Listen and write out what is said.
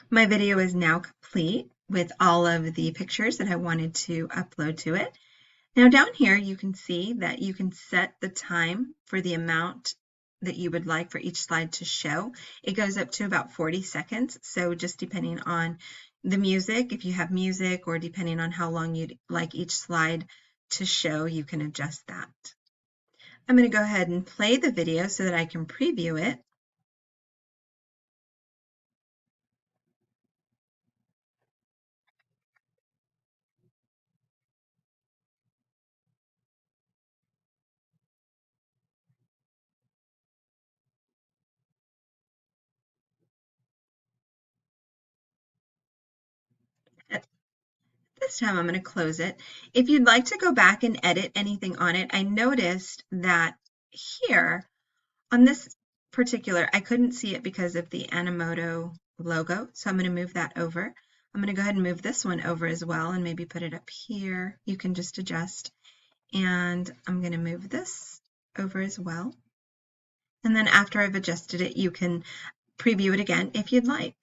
My video is now complete with all of the pictures that I wanted to upload to it. Now down here you can see that you can set the time for the amount that you would like for each slide to show. It goes up to about 40 seconds, so just depending on the music, if you have music, or depending on how long you'd like each slide to show, you can adjust that. I'm going to go ahead and play the video so that I can preview it. At this time, I'm going to close it. If you'd like to go back and edit anything on it, I noticed that here on this particular, I couldn't see it because of the Animoto logo, so I'm going to move that over. I'm going to go ahead and move this one over as well and maybe put it up here. You can just adjust. And I'm going to move this over as well. And then after I've adjusted it, you can preview it again if you'd like.